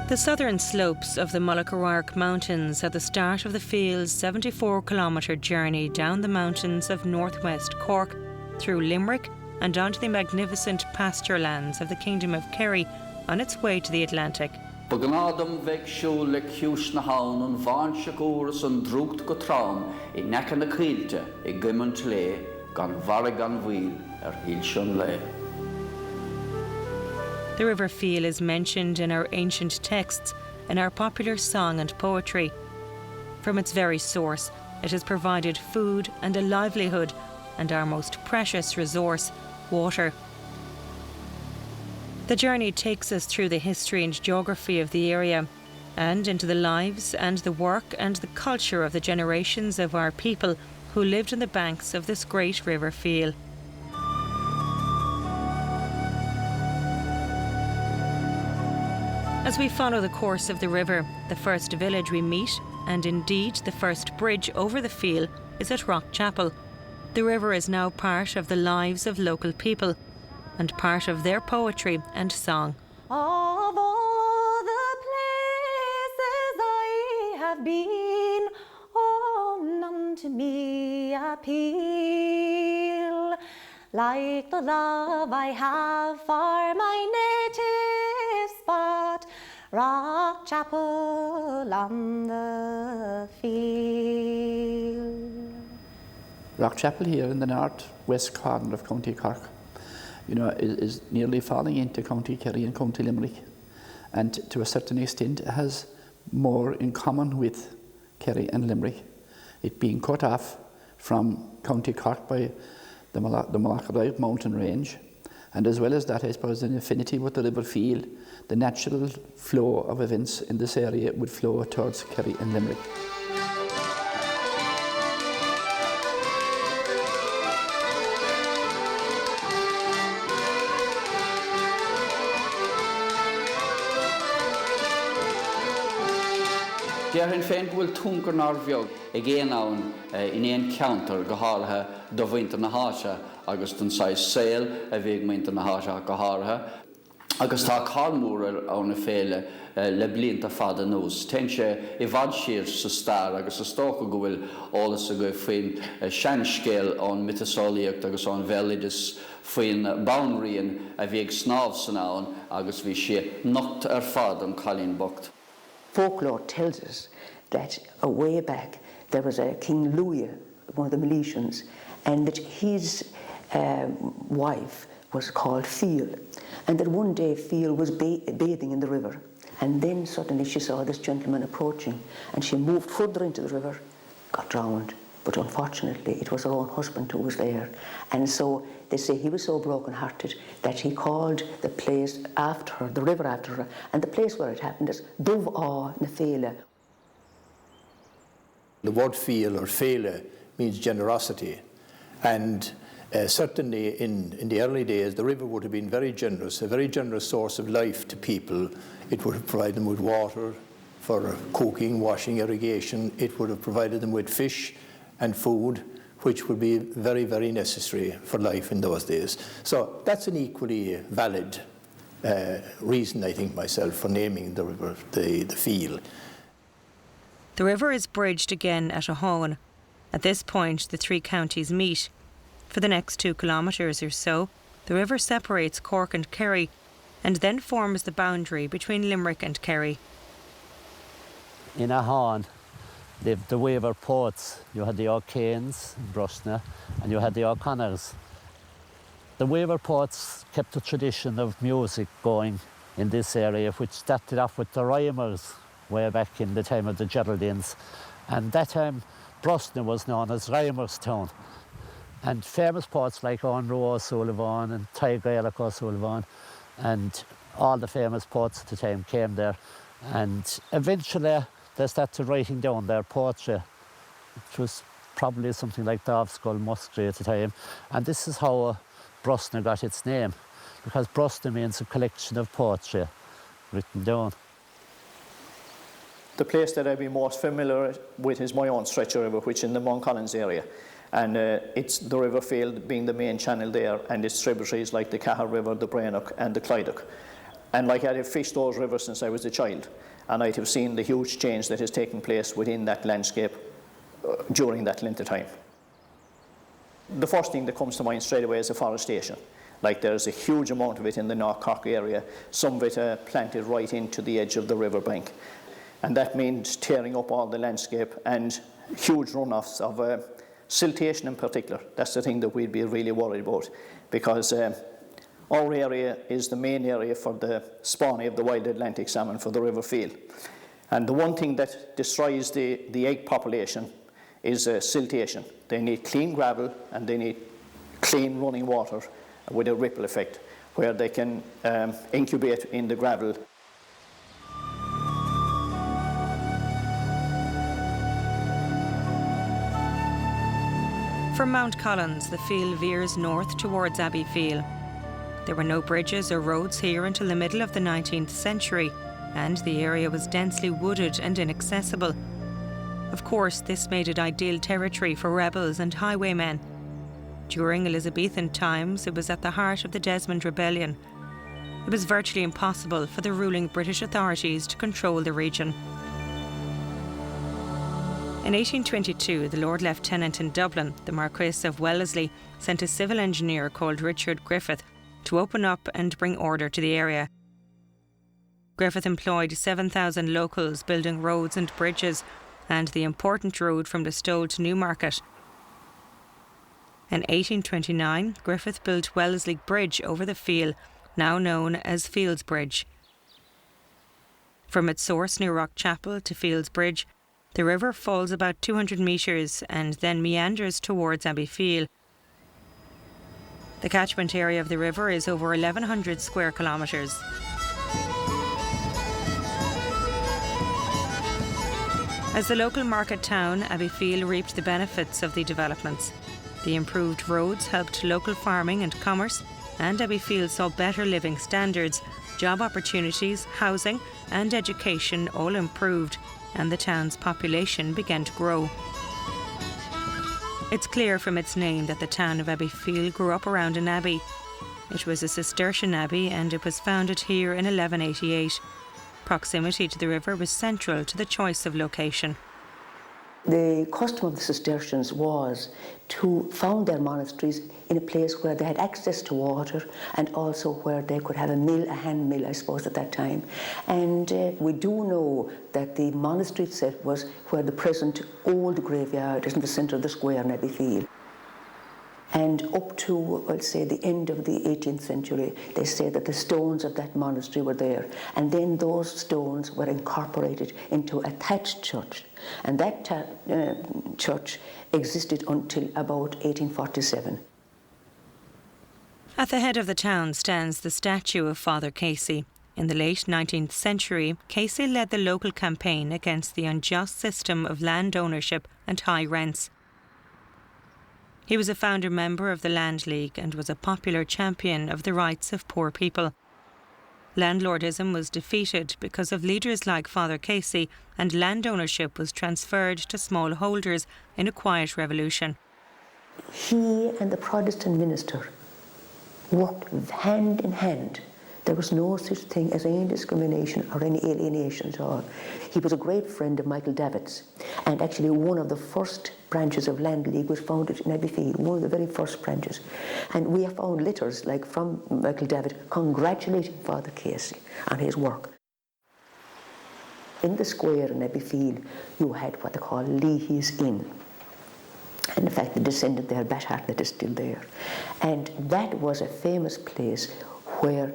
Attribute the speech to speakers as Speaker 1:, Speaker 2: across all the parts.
Speaker 1: The southern slopes of the Mullach Mountains are the start of the Feale's 74-kilometre journey down the mountains of northwest Cork, through Limerick and onto the magnificent pasture lands of the Kingdom of Kerry on its way to the Atlantic.
Speaker 2: Begnadam veg siúl le ciús na haun an bhain siagúras an drúcht go trám I necan na cílte I gimant le gan bharag an bhuil híl sin le.
Speaker 1: The River Feale is mentioned in our ancient texts, in our popular song and poetry. From its very source, it has provided food and a livelihood, and our most precious resource, water. The journey takes us through the history and geography of the area, and into the lives and the work and the culture of the generations of our people who lived on the banks of this great River Feale. As we follow the course of the river, the first village we meet, and indeed the first bridge over the Feale, is at Rockchapel. The river is now part of the lives of local people and part of their poetry and song.
Speaker 3: Of all the places I have been, oh, none to me appeal like the love I have for my native spot, Rockchapel on the Feale.
Speaker 4: Rockchapel here in the north-west corner of County Cork, is nearly falling into County Kerry and County Limerick, and to a certain extent has more in common with Kerry and Limerick, it being cut off from County Cork by the Mullach mountain range, and as well as that, I suppose, an affinity with the River Feale. The natural flow of events in this area would flow towards Kerry and Limerick.
Speaker 2: Dearhin féin bhfuil túncar nar bheag géan ann in éon counter go háirithe do bhainte na háise agus don sais saoil a bhíag muinte na háise go háirithe. Agus tá carmúr ann na féile le blianta fada nús. Ten sé I bhad siar sa star agus sa stócha go bhfuil álas a go faoin seanscéal an mitasolaíocht agus an bheilidas faoin boundaríon a bhíag snáb san ann agus bhí sé nocht fad an chalín bocht.
Speaker 5: Folklore tells us that way back there was a King Louis, one of the Milesians, and that his wife was called Feale, and that one day Feale was bathing in the river, and then suddenly she saw this gentleman approaching, and she moved further into the river, got drowned. But unfortunately, it was her own husband who was there. And so they say he was so broken-hearted that he called the place after her, the river after her, and the place where it happened is Dubh na Feale.
Speaker 6: The word Feale or Feale means generosity. And certainly in the early days, the river would have been very generous, a very generous source of life to people. It would have provided them with water for cooking, washing, irrigation. It would have provided them with fish and food, which would be very, very necessary for life in those days. So that's an equally valid reason, I think, myself, for naming the river the Feale.
Speaker 1: The river is bridged again at Ahone. At this point, the three counties meet. For the next 2 kilometres or so, the river separates Cork and Kerry, and then forms the boundary between Limerick and Kerry.
Speaker 7: In Ahone lived the Weaver poets. You had the O'Kanes in Brusna, and you had the O'Connors. The Weaver poets kept a tradition of music going in this area, which started off with the rhymers way back in the time of the Geraldines. And that time, Brusna was known as Rhymers Town. And famous poets like Owen Roe O'Sullivan and Ty Gaelic O'Sullivan and all the famous poets at the time came there. And eventually, they started writing down their poetry, which was probably something like Doveskull Musgrave at the time. And this is how Brusna got its name, because Brusna means a collection of poetry written down.
Speaker 8: The place that I'd be most familiar with is my own stretch of river, which is in the Mount Collins area. And it's the River Feale being the main channel there, and its tributaries like the Cahill River, the Brainoch and the Clydoch. And like, I'd have fished those rivers since I was a child, and I'd have seen the huge change that has taken place within that landscape during that length of time. The first thing that comes to mind straight away is afforestation. Like, there's a huge amount of it in the North Cork area, some of it planted right into the edge of the riverbank. And that means tearing up all the landscape and huge runoffs of siltation in particular. That's the thing that we'd be really worried about, because our area is the main area for the spawning of the wild Atlantic salmon for the River Feale. And the one thing that destroys the egg population is siltation. They need clean gravel and they need clean running water with a ripple effect where they can incubate in the gravel.
Speaker 1: From Mount Collins, the Feale veers north towards Abbey Feale. There were no bridges or roads here until the middle of the 19th century, and the area was densely wooded and inaccessible. Of course, this made it ideal territory for rebels and highwaymen. During Elizabethan times, it was at the heart of the Desmond Rebellion. It was virtually impossible for the ruling British authorities to control the region. In 1822, the Lord Lieutenant in Dublin, the Marquess of Wellesley, sent a civil engineer called Richard Griffith to open up and bring order to the area. Griffith employed 7,000 locals building roads and bridges, and the important road from Listowel to Newmarket. In 1829, Griffith built Wellesley Bridge over the Feale, now known as Fields Bridge. From its source near Rockchapel to Fields Bridge, the river falls about 200 metres and then meanders towards Abbey Feale. The catchment area of the river is over 1,100 square kilometres. As the local market town, Abbey Feale reaped the benefits of the developments. The improved roads helped local farming and commerce, and Abbey Feale saw better living standards, job opportunities, housing and education all improved, and the town's population began to grow. It's clear from its name that the town of Abbey Feale grew up around an abbey. It was a Cistercian abbey and it was founded here in 1188. Proximity to the river was central to the choice of location.
Speaker 5: The custom of the Cistercians was to found their monasteries in a place where they had access to water and also where they could have a mill, a hand mill, I suppose, at that time. And we do know that the monastery itself was where the present old graveyard is in the centre of the square in Abbey Feale. And up to, I'll say, the end of the 18th century, they say that the stones of that monastery were there. And then those stones were incorporated into a thatched church. And that church existed until about 1847.
Speaker 1: At the head of the town stands the statue of Father Casey. In the late 19th century, Casey led the local campaign against the unjust system of land ownership and high rents. He was a founder member of the Land League and was a popular champion of the rights of poor people. Landlordism was defeated because of leaders like Father Casey, and land ownership was transferred to small holders in a quiet revolution.
Speaker 5: He and the Protestant minister worked hand in hand. There was no such thing as any discrimination or any alienation at all. He was a great friend of Michael Davitt's, and actually one of the first branches of Land League was founded in Abbey Feale, one of the very first branches. And we have found letters like from Michael Davitt congratulating Father Casey on his work. In the square in Abbey Feale, you had what they call Leahy's Inn. And in fact, the descendant there, Bat Hartnett, is still there. And that was a famous place where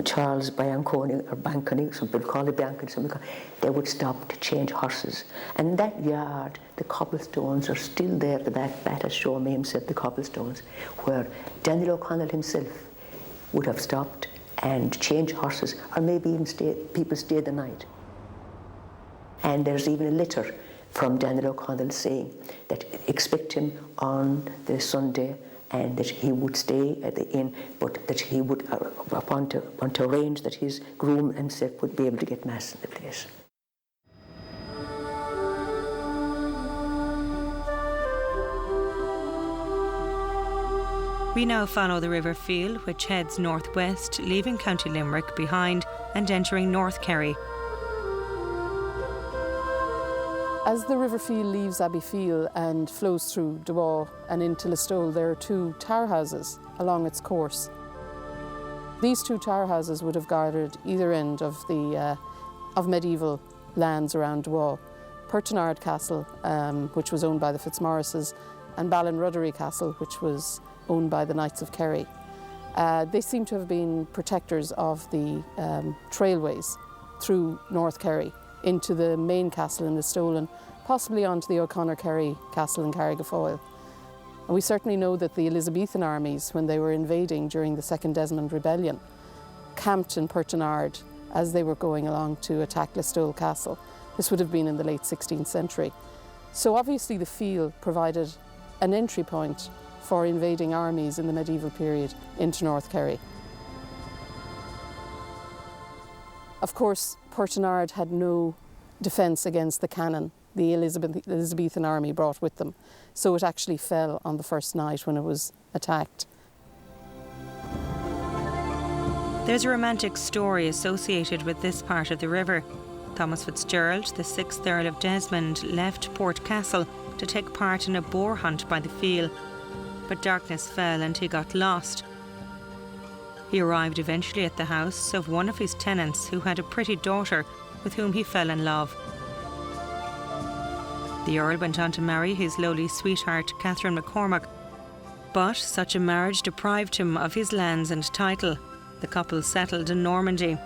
Speaker 5: Charles Bianconi, or Banconi, some people call it Bianconi, they would stop to change horses. And that yard, the cobblestones are still there. The Bat has shown me himself the cobblestones, where Daniel O'Connell himself would have stopped and changed horses, or maybe even people stayed the night. And there's even a letter from Daniel O'Connell saying that expect him on the Sunday and that he would stay at the inn, but that he would, upon to arrange that his groom himself would be able to get mass in the place.
Speaker 1: We now follow the River Feale, which heads northwest, leaving County Limerick behind and entering North Kerry.
Speaker 9: As the River Feale leaves Abbeyfeale and flows through Dewa and into Listowel, there are two tower houses along its course. These two tower houses would have guarded either end of medieval lands around Dewa. Pertinard Castle, which was owned by the Fitzmaurices, and Ballinruddery Castle, which was owned by the Knights of Kerry. They seem to have been protectors of the trailways through North Kerry into the main castle in Listowel and possibly onto the O'Connor Kerry Castle in Carrigafoyle. And we certainly know that the Elizabethan armies, when they were invading during the Second Desmond Rebellion, camped in Pertinard as they were going along to attack Listowel Castle. This would have been in the late 16th century. So obviously the Feale provided an entry point for invading armies in the medieval period into North Kerry. Of course, Pertinard had no defence against the cannon the Elizabethan army brought with them, so it actually fell on the first night when it was attacked.
Speaker 1: There's a romantic story associated with this part of the river. Thomas Fitzgerald, the 6th Earl of Desmond, left Port Castle to take part in a boar hunt by the Feale, but darkness fell and he got lost. He arrived eventually at the house of one of his tenants who had a pretty daughter with whom he fell in love. The Earl went on to marry his lowly sweetheart, Catherine McCormack, but such a marriage deprived him of his lands and title. The couple settled in Normandy.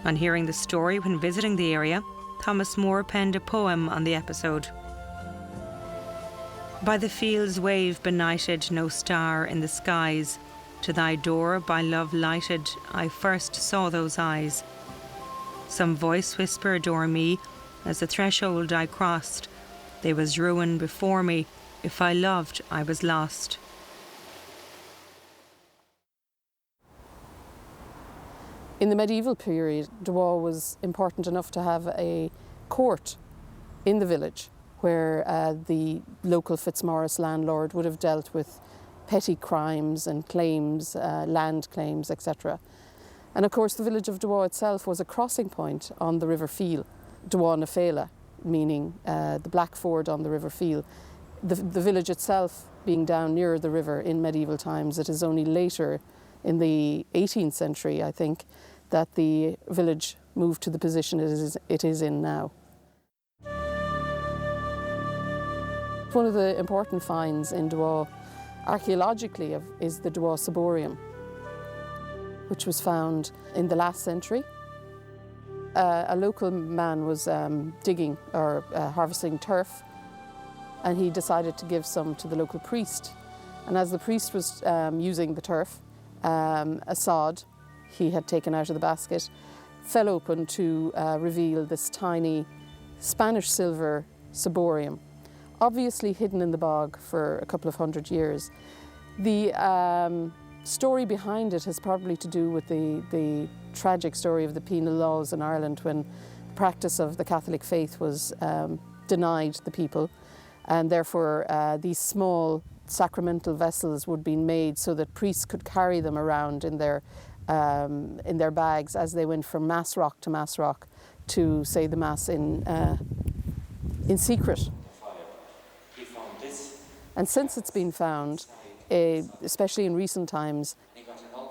Speaker 1: On hearing the story when visiting the area, Thomas Moore penned a poem on the episode. By the Feale's wave benighted, no star in the skies, to thy door by love lighted, I first saw those eyes. Some voice whispered o'er me, as the threshold I crossed, there was ruin before me, if I loved I was lost.
Speaker 9: In the medieval period, Dewa was important enough to have a court in the village where the local Fitzmaurice landlord would have dealt with petty crimes and claims, land claims, etc. And of course the village of Dewa itself was a crossing point on the River Feale, Dewa na Féile, meaning the Black Ford on the River Feale. The village itself being down near the river in medieval times, it is only later in the 18th century, I think, that the village moved to the position it is in now. One of the important finds in Dewa archaeologically is the Dewa Ciborium, which was found in the last century. A local man was digging or harvesting turf, and he decided to give some to the local priest. And as the priest was using the turf, a sod he had taken out of the basket fell open to reveal this tiny Spanish silver ciborium, obviously hidden in the bog for a couple of hundred years. The story behind it has probably to do with the tragic story of the penal laws in Ireland when the practice of the Catholic faith was denied the people, and therefore these small sacramental vessels would be made so that priests could carry them around in their bags as they went from Mass Rock to Mass Rock to say the Mass in secret. And since it's been found, especially in recent times,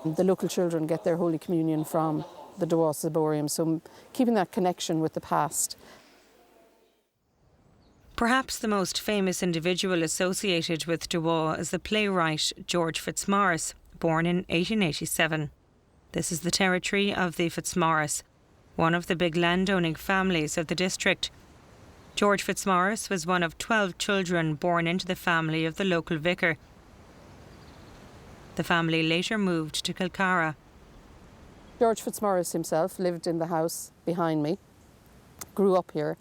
Speaker 9: the local children get their Holy Communion from the Dewa Ciborium, so keeping that connection with the past.
Speaker 1: Perhaps the most famous individual associated with Dewa is the playwright George Fitzmaurice, born in 1887. This is the territory of the Fitzmaurice, one of the big landowning families of the district. George Fitzmaurice was one of 12 children born into the family of the local vicar. The family later moved to Kilcara.
Speaker 9: George Fitzmaurice himself lived in the house behind me, grew up here,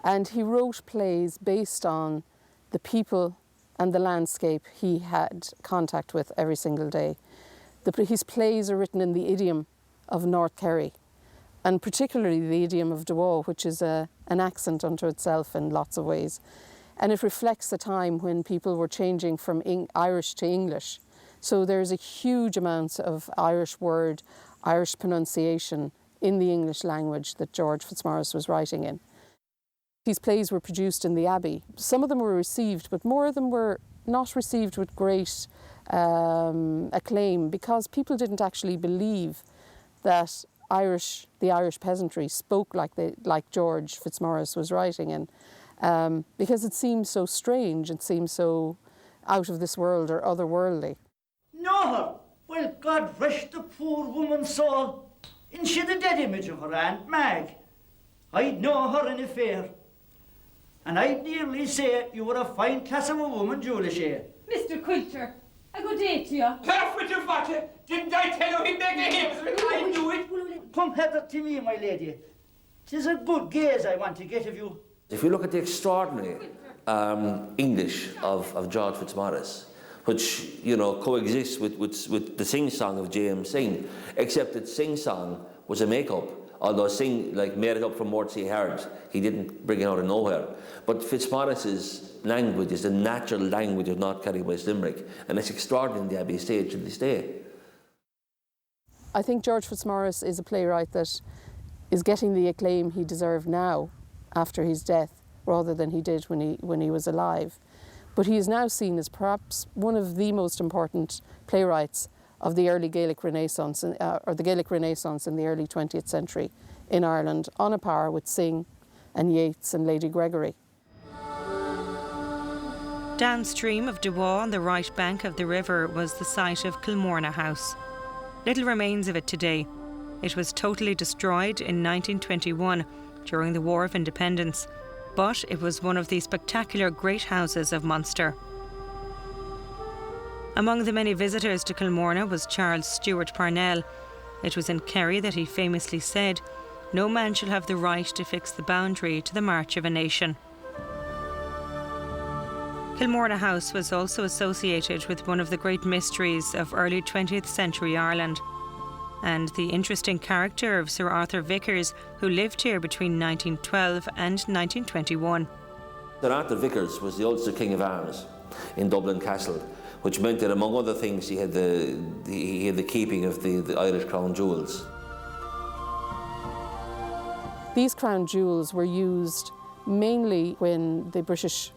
Speaker 9: and he wrote plays based on the people and the landscape he had contact with every single day. His plays are written in the idiom of North Kerry, and particularly the idiom of Dewa, which is an accent unto itself in lots of ways. And it reflects the time when people were changing from Irish to English. So there's a huge amount of Irish word, Irish pronunciation in the English language that George Fitzmaurice was writing in. These plays were produced in the Abbey. Some of them were received, but more of them were not received with great acclaim, because people didn't actually believe that the Irish peasantry spoke like George Fitzmaurice was writing in, because it seemed so strange, it seemed so out of this world or otherworldly.
Speaker 10: No, well, God rest the poor woman's soul. And she the dead image of her Aunt Mag. I'd know her in a fair. And I'd nearly say you were a fine class of a woman, Julia Shea.
Speaker 11: Mr. Quilter, a good day to you.
Speaker 10: Laugh with your father. Didn't I tell you he'd make a hymns? I knew it. Come hither to me, my lady. 'Tis a good gaze I want to get of you.
Speaker 12: If you look at the extraordinary English of George Fitzmaurice, which, you know, coexists with the sing-song of James Sing, except that sing-song was a make-up, although Sing made it up from Mortsey Hard. He didn't bring it out of nowhere. But Fitzmaurice's language is the natural language of North Kerry, West Limerick, and it's extraordinary in the Abbey stage to this day.
Speaker 9: I think George Fitzmaurice is a playwright that is getting the acclaim he deserved now, after his death, rather than he did when he was alive. But he is now seen as perhaps one of the most important playwrights of the early Gaelic Renaissance, or the Gaelic Renaissance in the early 20th century in Ireland, on a par with Synge and Yeats and Lady Gregory.
Speaker 1: Downstream of Dewa on the right bank of the river was the site of Kilmorna House. Little remains of it today. It was totally destroyed in 1921 during the War of Independence, but it was one of the spectacular great houses of Munster. Among the many visitors to Kilmorna was Charles Stewart Parnell. It was in Kerry that he famously said, "No man shall have the right to fix the boundary to the march of a nation." Kilmorna House was also associated with one of the great mysteries of early 20th century Ireland, and the interesting character of Sir Arthur Vickers, who lived here between 1912 and 1921.
Speaker 12: Sir Arthur Vickers was the Ulster King of Arms in Dublin Castle, which meant that, among other things, he had the keeping of the Irish crown jewels.
Speaker 9: These crown jewels were used mainly when the British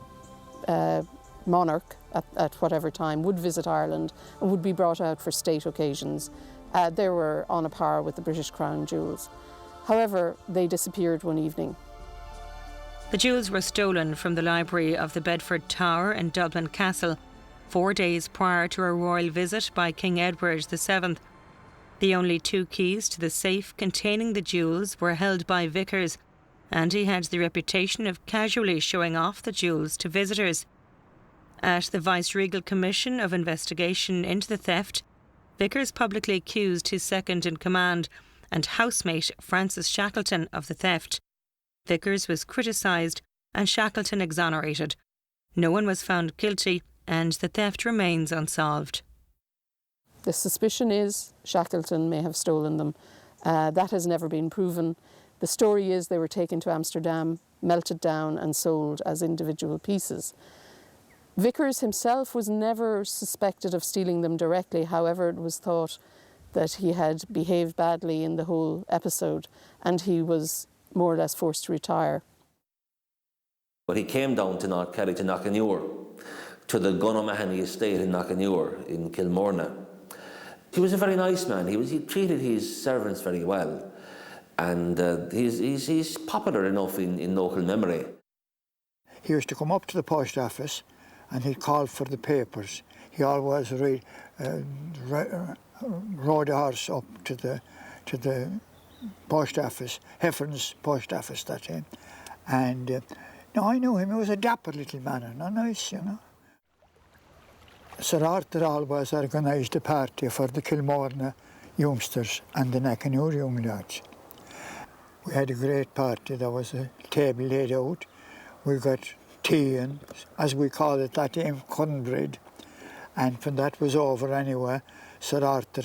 Speaker 9: monarch, at whatever time, would visit Ireland and would be brought out for state occasions. They were on a par with the British crown jewels. However, they disappeared one evening.
Speaker 1: The jewels were stolen from the library of the Bedford Tower in Dublin Castle 4 days prior to a royal visit by King Edward VII. The only 2 keys to the safe containing the jewels were held by Vickers, and he had the reputation of casually showing off the jewels to visitors. At the Viceregal Commission of Investigation into the theft, Vickers publicly accused his second-in-command and housemate Francis Shackleton of the theft. Vickers was criticised and Shackleton exonerated. No one was found guilty, and the theft remains unsolved.
Speaker 9: The suspicion is Shackleton may have stolen them. That has never been proven. The story is they were taken to Amsterdam, melted down and sold as individual pieces. Vickers himself was never suspected of stealing them directly. However, it was thought that he had behaved badly in the whole episode, and he was more or less forced to retire.
Speaker 12: But he came down to North Kerry, to Knockanure, to the Gunamahany estate in Knockanure in Kilmorna. He was a very nice man. He treated his servants very well, and he's popular enough in local memory.
Speaker 13: He used to come up to the post office and he'd call for the papers. He always rode a horse up to the post office, Heffern's post office that time. And I knew him. He was a dapper little man and nice, you know. Sir Arthur always organised a party for the Kilmorna youngsters and the Knockanure young lads. We had a great party. There was a table laid out. We got tea and, as we called it that time, cornbread. And when that was over anyway, Sir Arthur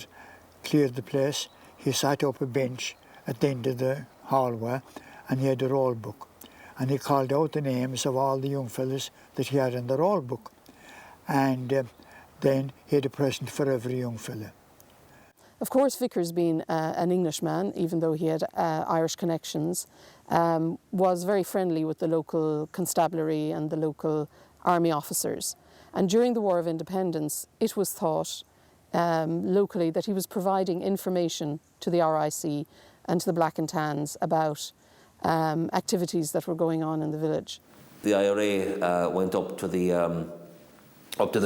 Speaker 13: cleared the place. He sat up a bench at the end of the hallway and he had a roll book. and he called out the names of all the young fellas that he had in the roll book. And then he had a present for every young fella.
Speaker 9: Of course, Vickers, being an Englishman, even though he had Irish connections, was very friendly with the local constabulary and the local army officers. And during the War of Independence, it was thought locally that he was providing information to the RIC and to the Black and Tans about activities that were going on in the village.
Speaker 12: The IRA went up to the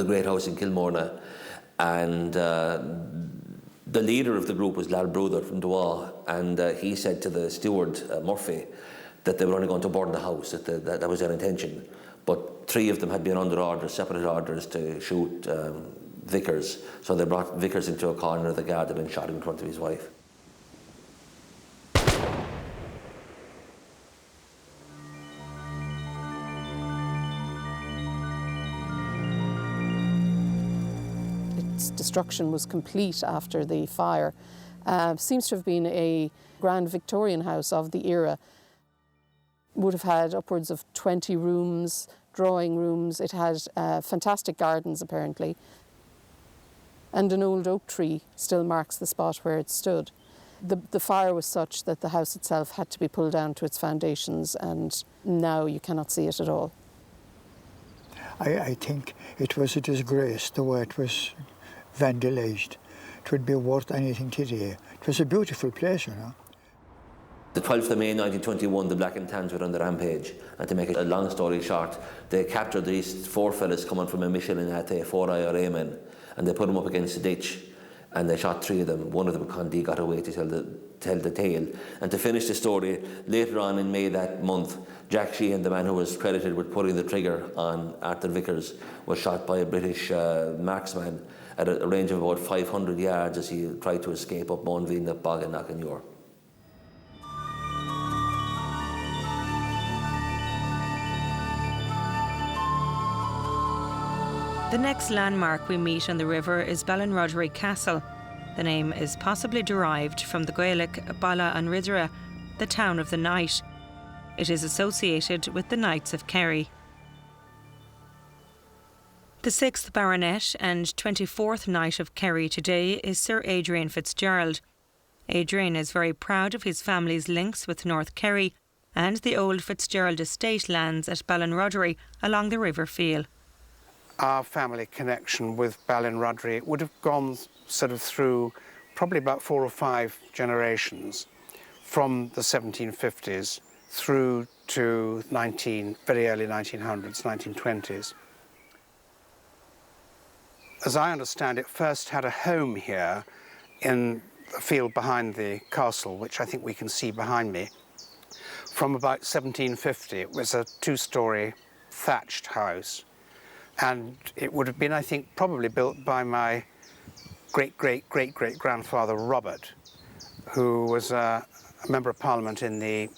Speaker 12: Great House in Kilmorna, and the leader of the group was Lal Brother from Dwa, and he said to the steward, Murphy, that they were only going to burn the house, that was their intention. But 3 of them had been under orders, separate orders, to shoot Vickers. So they brought Vickers into a corner of the garden and shot him in front of his wife.
Speaker 9: Its destruction was complete after the fire. Seems to have been a grand Victorian house of the era. Would have had upwards of 20 rooms, drawing rooms. It had fantastic gardens, apparently. And an old oak tree still marks the spot where it stood. The fire was such that the house itself had to be pulled down to its foundations, and now you cannot see it at all.
Speaker 13: I think it was a disgrace the way it was vandalised. It would be worth anything today. It was a beautiful place, you know.
Speaker 12: The 12th of May 1921, the Black and Tans were on the rampage, and to make a long story short, they captured these 4 fellas coming from a mission in Ate, 4 IRA men, and they put them up against a ditch, and they shot 3 of them. One of them, Condi, got away to tell the tale. And to finish the story, later on in May that month, Jack Sheehan, the man who was credited with pulling the trigger on Arthur Vickers, was shot by a British marksman at a range of about 500 yards as he tried to escape up Mount Veen, up Bog and Knockanure.
Speaker 1: The next landmark we meet on the river is Ballinrodgery Castle. The name is possibly derived from the Gaelic Bala an Ridra, the town of the night. It is associated with the Knights of Kerry. The 6th Baronet and 24th Knight of Kerry today is Sir Adrian Fitzgerald. Adrian is very proud of his family's links with North Kerry and the old Fitzgerald estate lands at Ballinrodgery along the River Feale.
Speaker 14: Our family connection with Ballinrodgery would have gone sort of through probably about 4 or 5 generations, from the 1750s through to very early 1900s, 1920s. As I understand it, first had a home here in the field behind the castle, which I think we can see behind me. From about 1750, it was a 2-storey thatched house. And it would have been, I think, probably built by my great-great-great-great-grandfather Robert, who was a Member of Parliament in the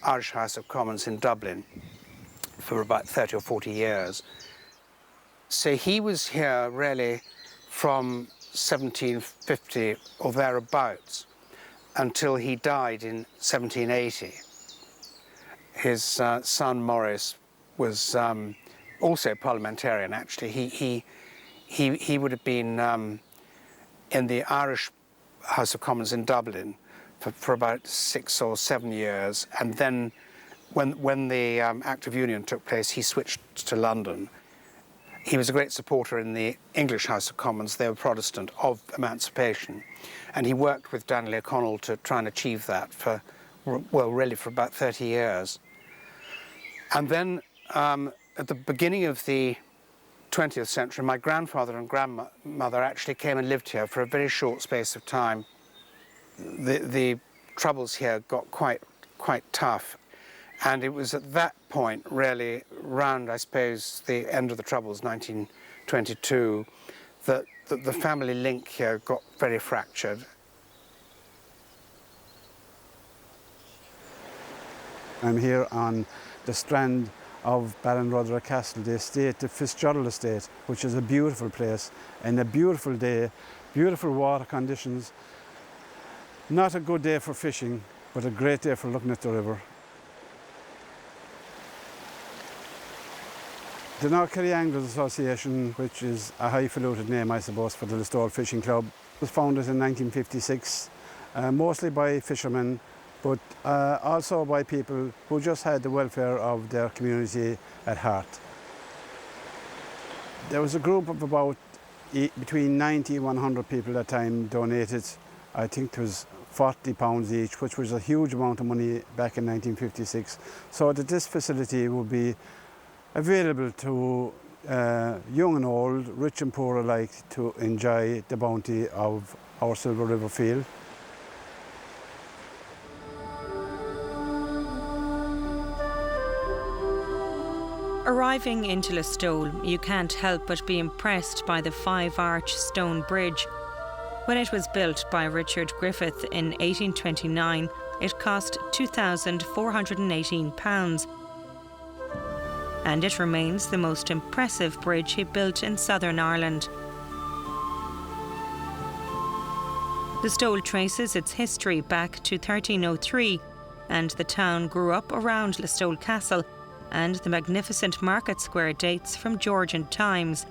Speaker 14: Irish House of Commons in Dublin for about 30 or 40 years. So he was here really from 1750 or thereabouts until he died in 1780. His son Maurice was also parliamentarian, actually. He would have been in the Irish House of Commons in Dublin for about 6 or 7 years, and then when the Act of Union took place, he switched to London. He was a great supporter in the English House of Commons, they were Protestant, of emancipation, and he worked with Daniel O'Connell to try and achieve that for, well, really for about 30 years. And then at the beginning of the 20th century, my grandfather and grandmother actually came and lived here for a very short space of time. The troubles here got quite tough, and it was at that point, really, round, I suppose, the end of the troubles, 1922, that the family link here got very fractured.
Speaker 15: I'm here on the strand of Ballinrodgery Castle, the estate, the Fitzgerald estate, which is a beautiful place and a beautiful day, beautiful water conditions. Not a good day for fishing, but a great day for looking at the river. The North Kerry Anglers Association, which is a highfalutin name, I suppose, for the Listowel Fishing Club, was founded in 1956, mostly by fishermen, but also by people who just had the welfare of their community at heart. There was a group of about between 90 and 100 people at that time donated, I think it was £40 each, which was a huge amount of money back in 1956, so that this facility would be available to young and old, rich and poor alike, to enjoy the bounty of our silver River Feale.
Speaker 1: Arriving into Listowel, you can't help but be impressed by the 5-arch stone bridge. When it was built by Richard Griffith in 1829, it cost £2,418, and it remains the most impressive bridge he built in Southern Ireland. Listowel traces its history back to 1303, and the town grew up around Listowel Castle, and the magnificent market square dates from Georgian times.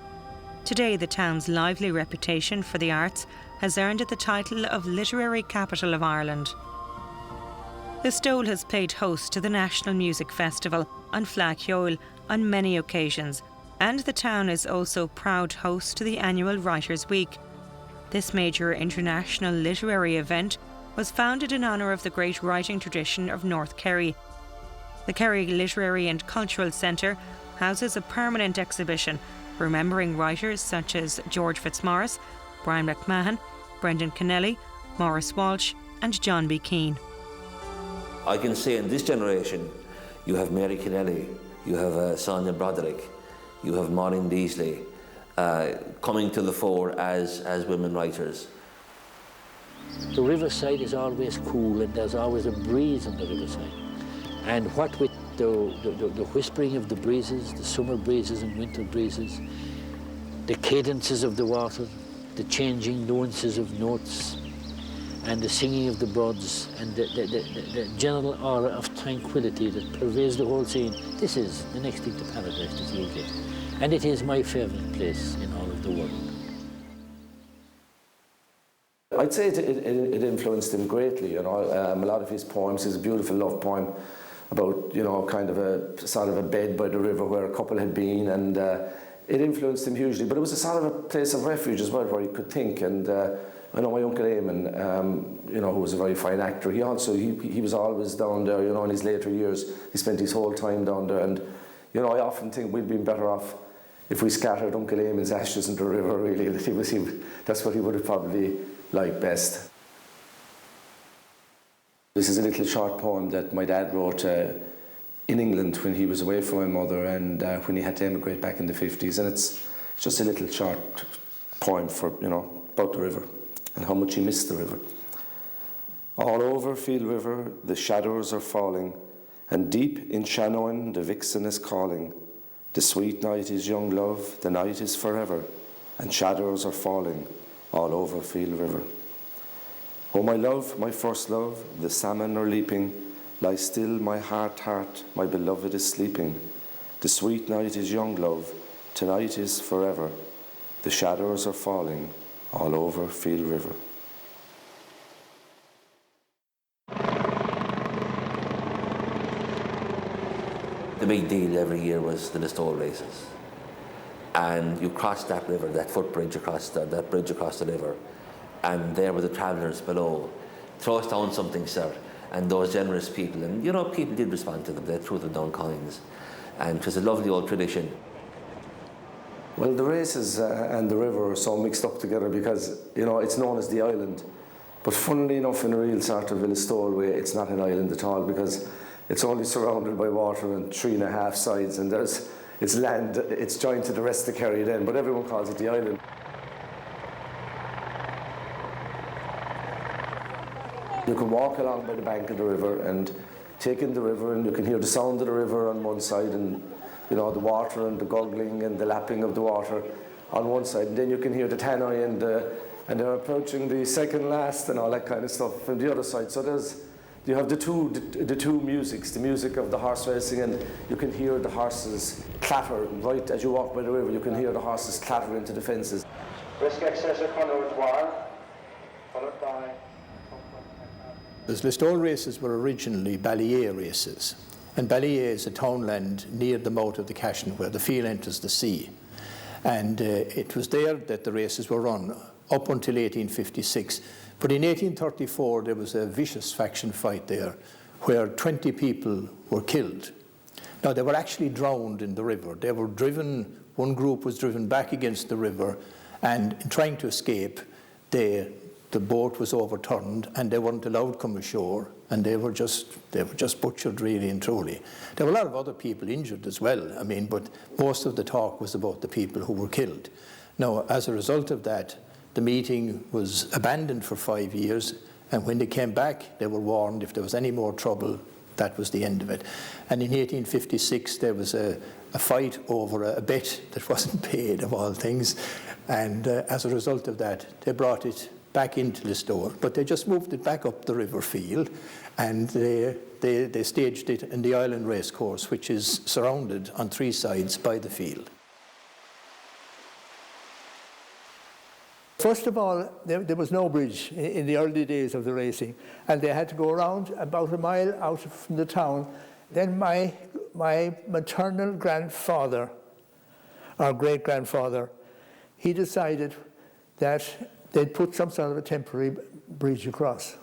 Speaker 1: Today, the town's lively reputation for the arts has earned it the title of Literary Capital of Ireland. Listowel has played host to the National Music Festival and Rockchapel on many occasions, and the town is also proud host to the annual Writers' Week. This major international literary event was founded in honour of the great writing tradition of North Kerry. The Kerry Literary and Cultural Centre houses a permanent exhibition remembering writers such as George Fitzmaurice, Brian McMahon, Brendan Kennelly, Maurice Walsh and John B. Keane.
Speaker 12: I can say in this generation, you have Mary Kennelly, you have Sonia Broderick, you have Maureen Deasley coming to the fore as women writers.
Speaker 16: The riverside is always cool and there's always a breeze on the riverside. And what with the whispering of the breezes, the summer breezes and winter breezes, the cadences of the water, the changing nuances of notes, and the singing of the birds, and the general aura of tranquility that pervades the whole scene. This is the next thing to paradise that you'll get. And it is my favourite place in all of the world.
Speaker 17: I'd say it influenced him greatly, you know. A lot of his poems, is a beautiful love poem about, you know, kind of a sort of a bed by the river where a couple had been, and it influenced him hugely. But it was a sort of a place of refuge as well, where he could think. And I know my uncle Eamon, you know, who was a very fine actor, he was always down there, you know, in his later years. He spent his whole time down there, and, you know, I often think we'd been better off if we scattered Uncle Eamon's ashes into the river, really. That's what he would have probably liked best. This is a little short poem that my dad wrote in England when he was away from my mother, and when he had to emigrate back in the 50s. And it's just a little short poem for, you know, about the river and how much he missed the river. All over Feale River the shadows are falling, and deep in Shannon the vixen is calling. The sweet night is young love, the night is forever, and shadows are falling all over Feale River. Oh, my love, my first love, the salmon are leaping. Lie still, my heart, my beloved is sleeping. The sweet night is young love, tonight is forever. The shadows are falling all over Feale River.
Speaker 12: The big deal every year was the Listowel races. And you crossed that river, that footbridge across that bridge across the river, and there were the travellers below. Throw us down something, sir. And those generous people, and you know, people did respond to them. They threw them down coins. And it was a lovely old tradition.
Speaker 17: Well, the races and the river are so mixed up together because, you know, it's known as the island. But funnily enough, in a real sort of Listowel way, it's not an island at all, because it's only surrounded by water on 3.5 sides, and it's land, it's joined to the rest of Kerry then, but everyone calls it the island. You can walk along by the bank of the river and take in the river, and you can hear the sound of the river on one side, and, you know, the water and the guggling and the lapping of the water on one side, and then you can hear the tannoy and they're approaching the second last and all that kind of stuff from the other side. So You have the two musics, the music of the horse racing, and you can hear the horses clatter right as you walk by the river. You can hear the horses clatter into the fences.
Speaker 6: The Listowel races were originally Ballier races, and Ballier is a townland near the mouth of the Cashin where the Feale enters the sea. And it was there that the races were run up until 1856. But in 1834 there was a vicious faction fight there where 20 people were killed. Now they were actually drowned in the river. They were driven, one group was driven back against the river, and in trying to escape, the boat was overturned and they weren't allowed to come ashore, and they were just butchered really and truly. There were a lot of other people injured as well, I mean, but most of the talk was about the people who were killed. Now, as a result of that, the meeting was abandoned for 5 years, and when they came back, they were warned if there was any more trouble, that was the end of it. And in 1856, there was a fight over a bet that wasn't paid, of all things, and as a result of that, they brought it back into Listowel, but they just moved it back up the River Feale, and they staged it in the Island Racecourse, which is surrounded on 3 sides by the field.
Speaker 13: First of all, there was no bridge in the early days of the racing, and they had to go around about a mile out from the town. Then my maternal grandfather, our great-grandfather, he decided that they'd put some sort of a temporary bridge across.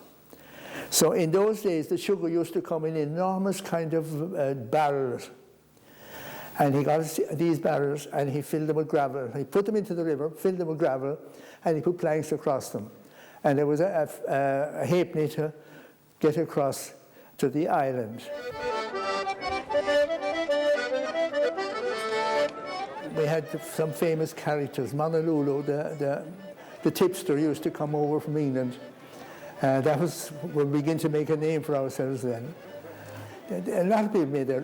Speaker 13: So in those days, the sugar used to come in enormous kind of barrels. And he got these barrels and he filled them with gravel. He put them into the river, filled them with gravel, and he put planks across them. And there was a halfpenny to get across to the island. We had some famous characters. Manalulu, the tipster, used to come over from England. We'll begin to make a name for ourselves then. A lot of people made their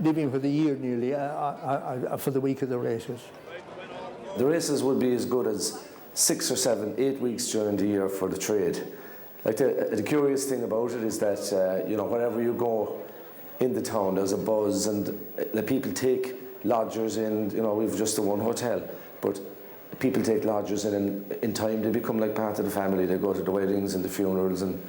Speaker 13: living for the year nearly, for the week of the races.
Speaker 17: The races would be as good as 6 or 7, 8 weeks during the year for the trade. Like the curious thing about it is that whenever you go in the town, there's a buzz, and the people take lodgers in. We've just the one hotel, but people take lodgers in, and in time they become like part of the family. They go to the weddings and the funerals and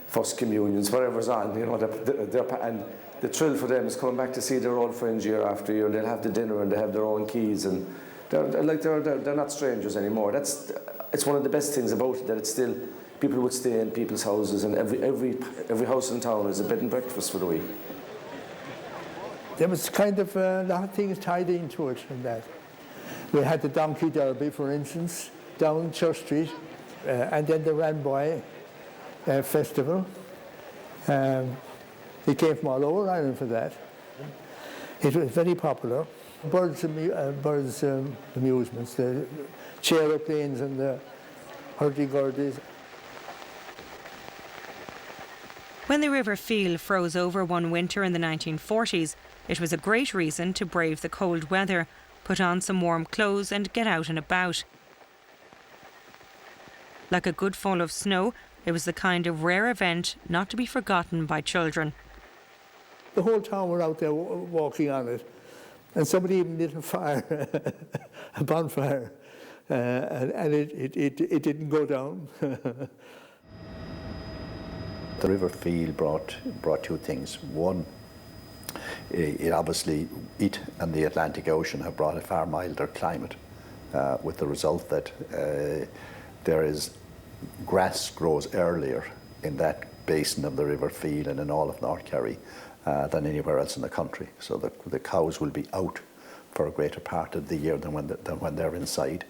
Speaker 17: first communions, whatever's on, and the thrill for them is coming back to see their old friends year after year, and they'll have the dinner and they have their own keys, and they're not strangers anymore. It's one of the best things about it, that it's still, people would stay in people's houses, and every house in town is a bed and breakfast for the week.
Speaker 13: There was kind of a lot of things tied into it from that. We had the Donkey Derby, for instance, down Church Street, and then the Ramboy Festival. They came from all over Ireland for that. It was very popular. Birds amusements, the aeroplanes and the hurdy-gurdies.
Speaker 1: When the River Feale froze over one winter in the 1940s, it was a great reason to brave the cold weather, put on some warm clothes and get out and about. Like a good fall of snow, it was the kind of rare event not to be forgotten by children.
Speaker 13: The whole town were out there walking on it, and somebody even lit a fire, a bonfire, and it didn't go down.
Speaker 4: The River Feale brought 2 things. One, it obviously, it and the Atlantic Ocean have brought a far milder climate, with the result that grass grows earlier in that basin of the River Feale and in all of North Kerry than anywhere else in the country. So the cows will be out for a greater part of the year than when they're inside.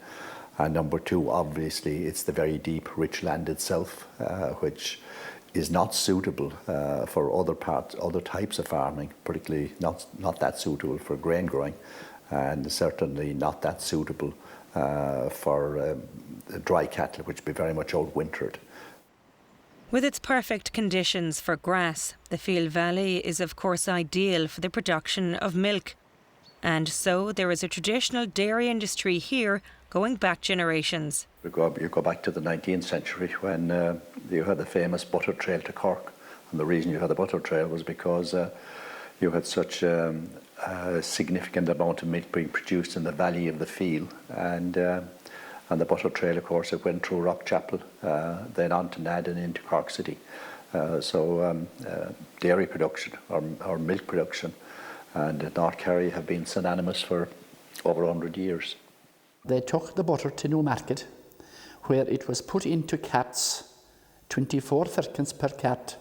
Speaker 4: And number 2, obviously, it's the very deep, rich land itself, which is not suitable for other types of farming, particularly not that suitable for grain growing, and certainly not that suitable for dry cattle, which be very much outwintered.
Speaker 1: With its perfect conditions for grass, the Feale Valley is of course ideal for the production of milk. And so there is a traditional dairy industry here going back generations.
Speaker 4: You go back to the 19th century when you had the famous butter trail to Cork
Speaker 18: And the reason you had the butter trail was because you had such a significant amount of milk being produced in the valley of the Feale, and the butter trail, of course, it went through Rockchapel, then on to Nad and into Cork City. So dairy production or milk production and North Kerry have been synonymous for over 100 years.
Speaker 4: They took the butter to Newmarket, where it was put into cats, 24 firkins per cat,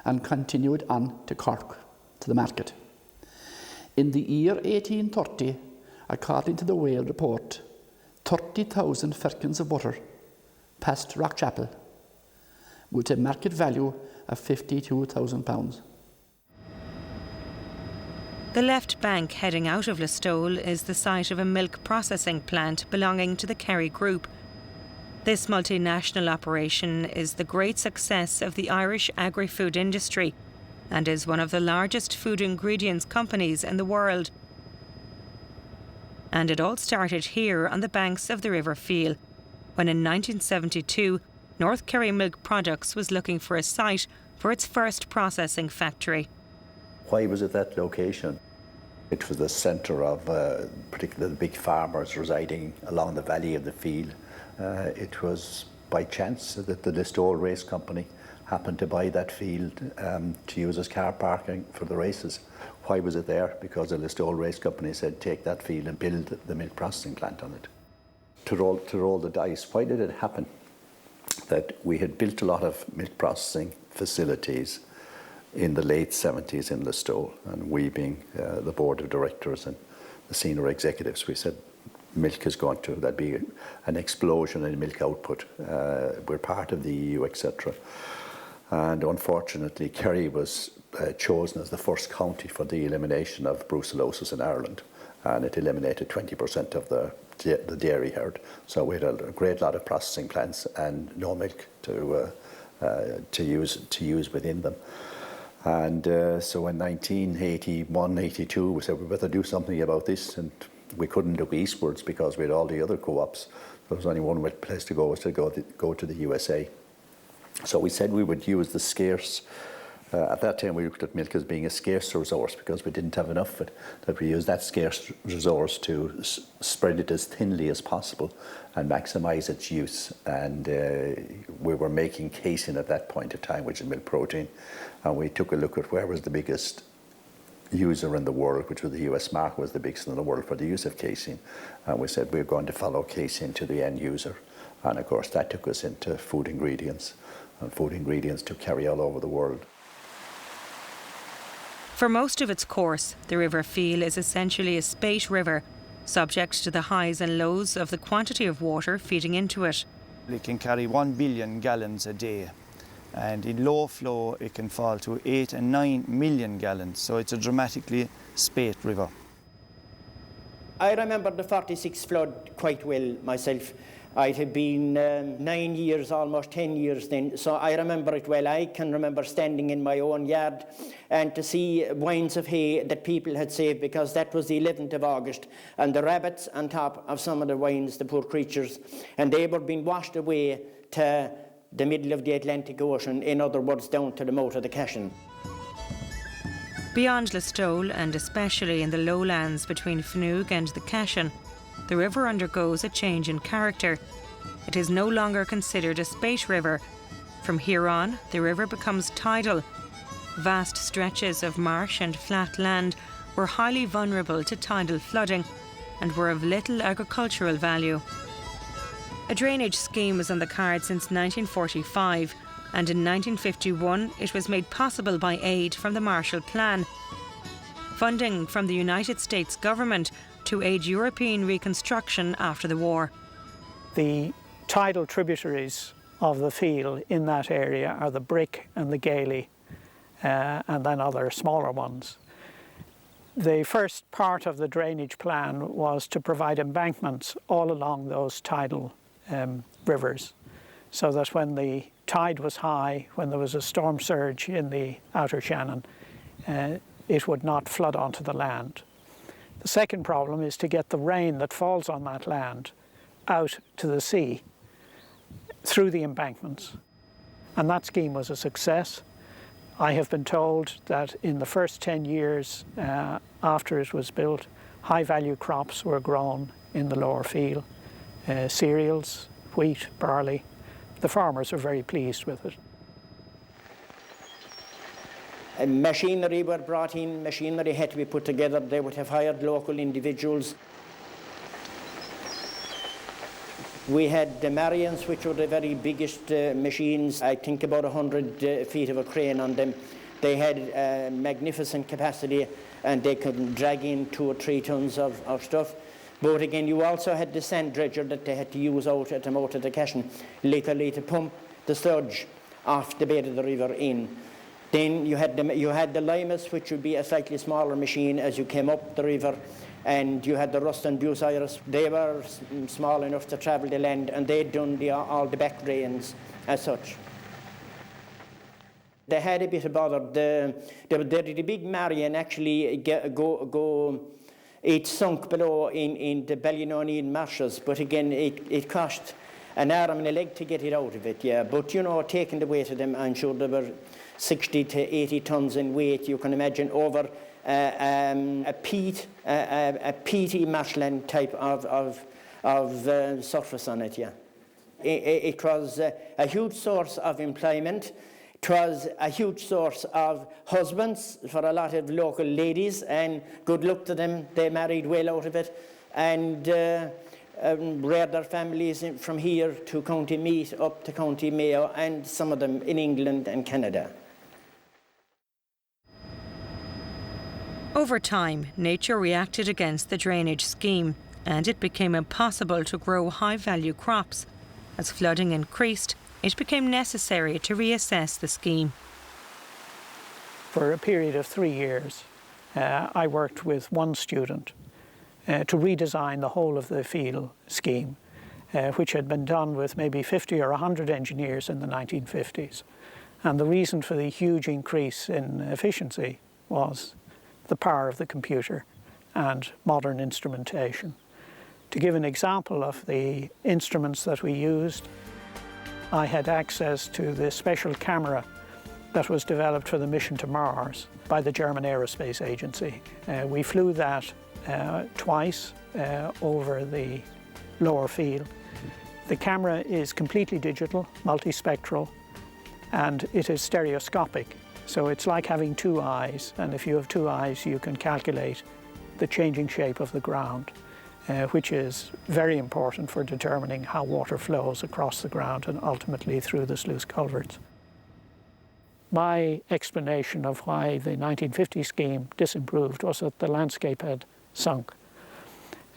Speaker 4: and continued on to Cork, to the market. In the year 1830, according to the Whale report, 30,000 firkins of butter passed Rockchapel, with a market value of £52,000.
Speaker 1: The left bank heading out of Listowel is the site of a milk processing plant belonging to the Kerry Group. This multinational operation is the great success of the Irish agri-food industry and is one of the largest food ingredients companies in the world. And it all started here on the banks of the River Feale, when in 1972 North Kerry Milk Products was looking for a site for its first processing factory.
Speaker 18: Why was it that location? It was the centre of particularly the big farmers residing along the valley of the Feale. It was by chance that the Listowel Race Company happened to buy that field to use as car parking for the races. Why was it there? Because the Listowel Race Company said take that field and build the milk processing plant on it. To roll the dice, why did it happen? That we had built a lot of milk processing facilities in the late 70s in Listowel, and we being the board of directors and the senior executives, we said milk is going to, that'd be an explosion in milk output. We're part of the EU, etc. And unfortunately, Kerry was chosen as the first county for the elimination of brucellosis in Ireland, and it eliminated 20% of the dairy herd. So we had a great lot of processing plants and no milk to use within them. And so in 1981, 82, we said we better do something about this, and we couldn't look eastwards because we had all the other co-ops. There was only one place to go, was to go to the USA. So we said we would use the scarce, at that time we looked at milk as being a scarce resource because we didn't have enough of it, that we use that scarce resource to spread it as thinly as possible and maximise its use. And we were making casein at that point of time, which is milk protein, and we took a look at where was the biggest user in the world, which was the US market, was the biggest in the world for the use of casein. And we said we're going to follow casein to the end user. And of course that took us into food ingredients, and food ingredients to Kerry all over the world.
Speaker 1: For most of its course, the River Feale is essentially a spate river, subject to the highs and lows of the quantity of water feeding into it.
Speaker 19: It can carry 1 billion gallons a day, and in low flow it can fall to 8 and 9 million gallons, so it's a dramatically spate river.
Speaker 20: I remember the 46 flood quite well myself. I'd have been 9 years, almost 10 years then, so I remember it well. I can remember standing in my own yard and to see winds of hay that people had saved, because that was the 11th of August, and the rabbits on top of some of the winds, the poor creatures, and they were being washed away to the middle of the Atlantic Ocean, in other words, down to the mouth of the Cashin.
Speaker 1: Beyond Listowel, and especially in the lowlands between Fanoog and the Cashin, the river undergoes a change in character. It is no longer considered a spate river. From here on, the river becomes tidal. Vast stretches of marsh and flat land were highly vulnerable to tidal flooding and were of little agricultural value. A drainage scheme was on the cards since 1945, and in 1951 it was made possible by aid from the Marshall Plan. Funding from the United States government to aid European reconstruction after the war.
Speaker 21: The tidal tributaries of the Feale in that area are the Brick and the Gailey, and then other smaller ones. The first part of the drainage plan was to provide embankments all along those tidal rivers, so that when the tide was high, when there was a storm surge in the outer Shannon, it would not flood onto the land. The second problem is to get the rain that falls on that land out to the sea through the embankments. And that scheme was a success. I have been told that in the first 10 years after it was built, high-value crops were grown in the Lower Feale, cereals, wheat, barley. The farmers were very pleased with it.
Speaker 20: Machinery were brought in, machinery had to be put together. They would have hired local individuals. We had the Marians, which were the very biggest machines. I think about 100 feet of a crane on them. They had magnificent capacity, and they could drag in 2 or 3 tons of stuff. But again, you also had the sand dredger that they had to use out at the mouth of the Cashin, literally to pump the sludge off the bed of the river in. Then you had the limas, which would be a slightly smaller machine as you came up the river, and you had the rust and bucyrus. They were small enough to travel the land, and they'd done all the back drains as such. They had a bit of bother. The big Marion actually it sunk below in the Ballynoneen marshes, but again, it cost an arm and a leg to get it out of it, yeah. But, you know, taking the weight of them, I'm sure they were 60 to 80 tons in weight, you can imagine, over a peaty marshland type of surface on it, yeah. It was a huge source of employment. It was a huge source of husbands for a lot of local ladies, and good luck to them, they married well out of it, and reared their families from here to County Meath up to County Mayo, and some of them in England and Canada.
Speaker 1: Over time, nature reacted against the drainage scheme, and it became impossible to grow high-value crops. As flooding increased, it became necessary to reassess the scheme.
Speaker 21: For a period of 3 years, I worked with one student to redesign the whole of the Feale scheme, which had been done with maybe 50 or 100 engineers in the 1950s. And the reason for the huge increase in efficiency was the power of the computer and modern instrumentation. To give an example of the instruments that we used, I had access to the special camera that was developed for the mission to Mars by the German Aerospace Agency. We flew that twice over the Lower Feale. The camera is completely digital, multispectral, and it is stereoscopic. So it's like having 2 eyes, and if you have 2 eyes, you can calculate the changing shape of the ground, which is very important for determining how water flows across the ground and ultimately through the sluice culverts. My explanation of why the 1950 scheme disimproved was that the landscape had sunk.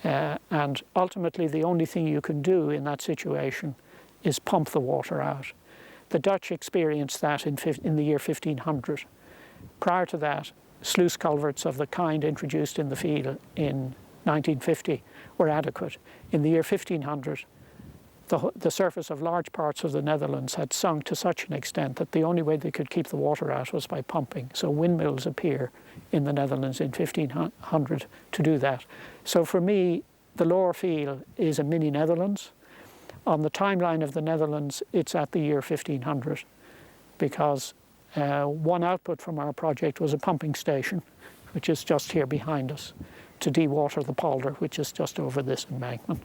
Speaker 21: And ultimately the only thing you can do in that situation is pump the water out. The Dutch experienced that in the year 1500. Prior to that, sluice culverts of the kind introduced in the Feale in 1950 were adequate. In the year 1500, the surface of large parts of the Netherlands had sunk to such an extent that the only way they could keep the water out was by pumping. So windmills appear in the Netherlands in 1500 to do that. So for me, the Lower Feale is a mini Netherlands. On the timeline of the Netherlands, it's at the year 1500 because one output from our project was a pumping station, which is just here behind us, to dewater the polder, which is just over this embankment.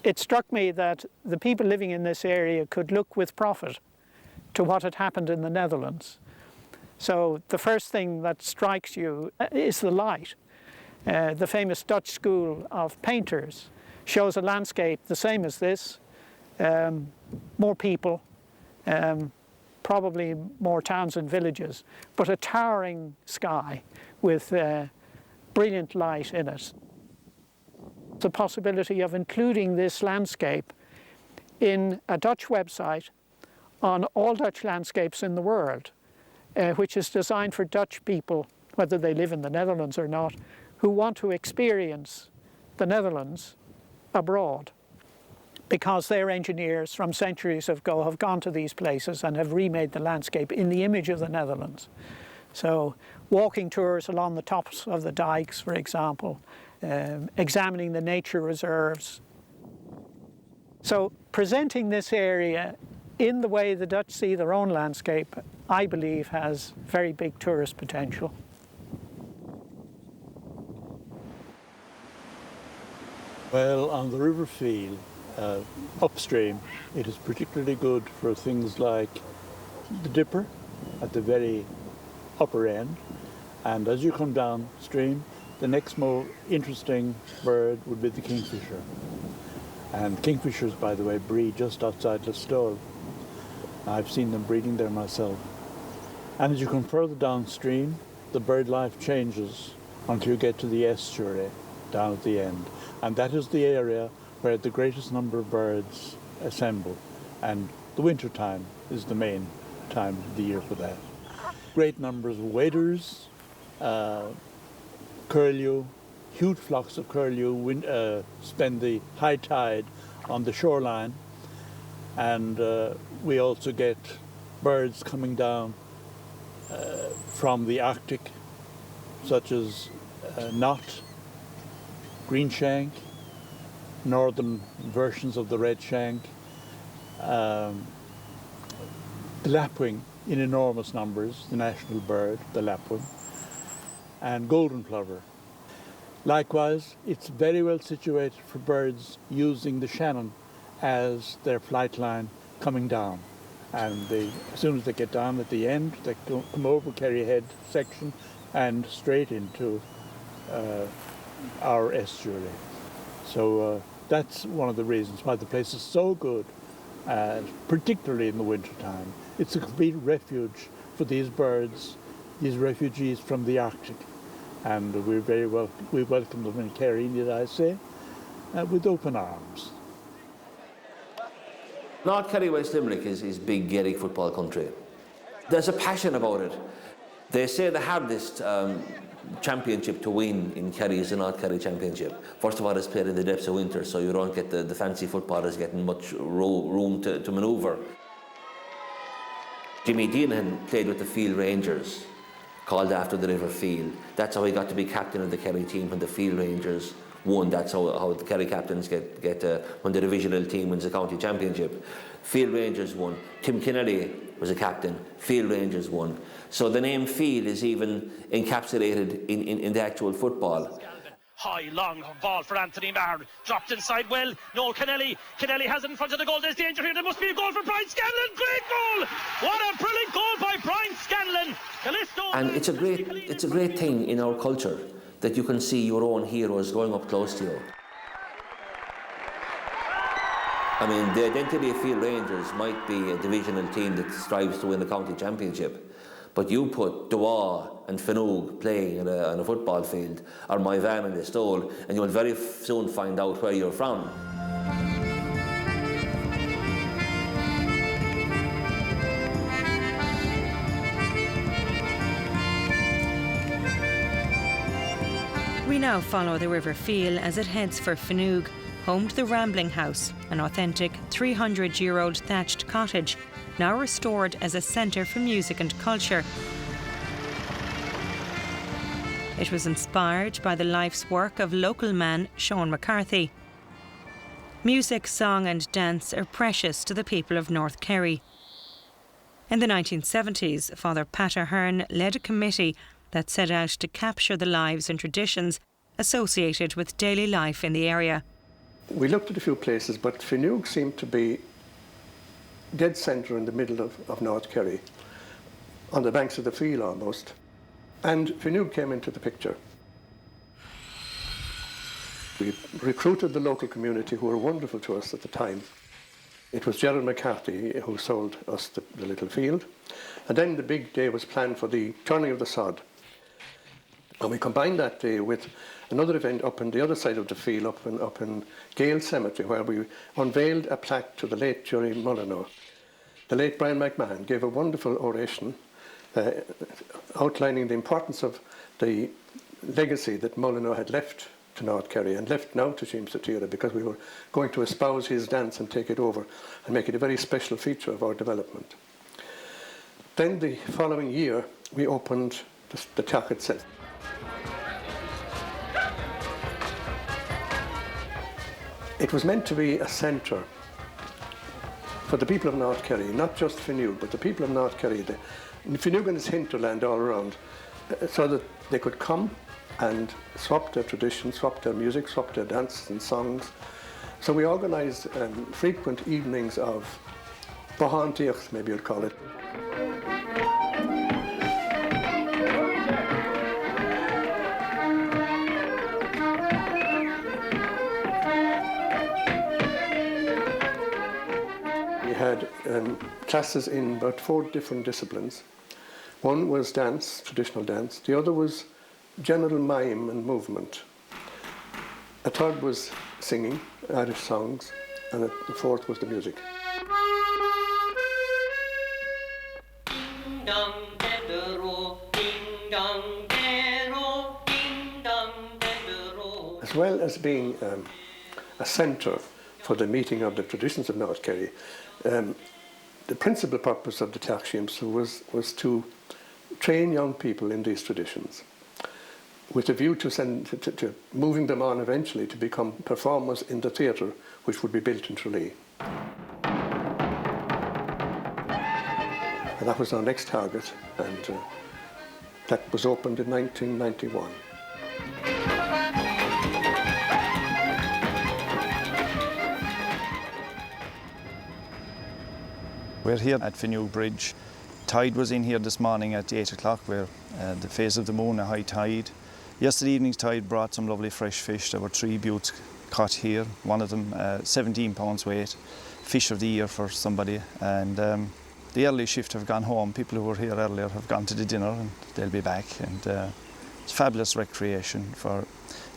Speaker 21: It struck me that the people living in this area could look with profit to what had happened in the Netherlands. So the first thing that strikes you is the light. The famous Dutch school of painters shows a landscape the same as this, more people, probably more towns and villages, but a towering sky with brilliant light in it. The possibility of including this landscape in a Dutch website on all Dutch landscapes in the world, which is designed for Dutch people, whether they live in the Netherlands or not, who want to experience the Netherlands abroad, because their engineers from centuries ago have gone to these places and have remade the landscape in the image of the Netherlands. So walking tours along the tops of the dikes, for example, examining the nature reserves. So presenting this area in the way the Dutch see their own landscape I believe has very big tourist potential.
Speaker 3: Well, on the River Feale, upstream, it is particularly good for things like the dipper at the very upper end, and as you come downstream, the next more interesting bird would be the kingfisher. And kingfishers, by the way, breed just outside Listowel. I've seen them breeding there myself. And as you come further downstream, the bird life changes until you get to the estuary down at the end. And that is the area where the greatest number of birds assemble. And the winter time is the main time of the year for that. Great numbers of waders, curlew, huge flocks of curlew spend the high tide on the shoreline. And we also get birds coming down from the Arctic, such as knot, greenshank, northern versions of the redshank, the lapwing in enormous numbers, the national bird, the lapwing, and golden plover. Likewise, it's very well situated for birds using the Shannon as their flight line coming down. And as soon as they get down at the end, they come over Kerry Head section and straight into our estuary. So that's one of the reasons why the place is so good, particularly in the winter time. It's a complete refuge for these birds, these refugees from the Arctic. And we welcome them in Kerry, need I say, with open arms.
Speaker 12: North Kerry, West Limerick is big Gaelic football country. There's a passion about it. They say the hardest championship to win in Kerry is the North Kerry Championship. First of all, it's played in the depths of winter, so you don't get the fancy footballers getting much room to manoeuvre. Jimmy Deenihan played with the Feale Rangers, called after the River Feale. That's how he got to be captain of the Kerry team when the Feale Rangers won. That's how the Kerry captains get when the divisional team wins the county championship. Feale Rangers won. Tim Kennedy was a captain. Feale Rangers won. So the name Feale is even encapsulated in the actual football.
Speaker 22: High, long ball for Anthony Marr. Dropped inside well. Noel Kennelly. Kennelly has it in front of the goal. There's danger here. There must be a goal for Brian Scanlon. Great goal! What a brilliant goal by Brian Scanlon.
Speaker 12: And it's a great thing in our culture that you can see your own heroes going up close to you. I mean, the identity of Feale Rangers might be a divisional team that strives to win the county championship, but you put Dwa and Finoog playing on a football field, or Maivan and Listowel, and you will very soon find out where you're from.
Speaker 1: We now follow the River Feale as it heads for Finoog, home to the Rambling House, an authentic 300-year-old thatched cottage, now restored as a centre for music and culture. It was inspired by the life's work of local man Sean McCarthy. Music, song and dance are precious to the people of North Kerry. In the 1970s, Father Pat Ahern led a committee that set out to capture the lives and traditions associated with daily life in the area.
Speaker 23: We looked at a few places, but Finoog seemed to be dead centre in the middle of North Kerry, on the banks of the Feale almost. And Finoog came into the picture. We recruited the local community who were wonderful to us at the time. It was Gerald McCarthy who sold us the little field. And then the big day was planned for the turning of the sod. And we combined that day with another event up on the other side of the field, up in Gale Cemetery, where we unveiled a plaque to the late Jerry Mullach. The late Brian McMahon gave a wonderful oration outlining the importance of the legacy that Mullach had left to North Kerry and left now to James Satira, because we were going to espouse his dance and take it over and make it a very special feature of our development. Then the following year we opened the Teach itself. It was meant to be a centre for the people of North Kerry, not just Finoog, but the people of North Kerry. in Finnegan's hinterland all around, so that they could come and swap their traditions, swap their music, swap their dances and songs. So we organised frequent evenings of Bahantiach, maybe you'd call it. We had classes in about 4 different disciplines. One was dance, traditional dance. The other was general mime and movement. A third was singing, Irish songs, and the fourth was the music. As well as being a centre for the meeting of the traditions of North Kerry, the principal purpose of the Taoiseach was to train young people in these traditions, with a view to moving them on eventually to become performers in the theatre, which would be built in Tralee. And that was our next target, and that was opened in 1991.
Speaker 19: We're here at Finnew Bridge. Tide was in here this morning at 8 o'clock, where the phase of the moon, a high tide. Yesterday evening's tide brought some lovely fresh fish. There were 3 buttes caught here, one of them 17 pounds weight, fish of the year for somebody. And the early shift have gone home. People who were here earlier have gone to the dinner and they'll be back. And it's fabulous recreation for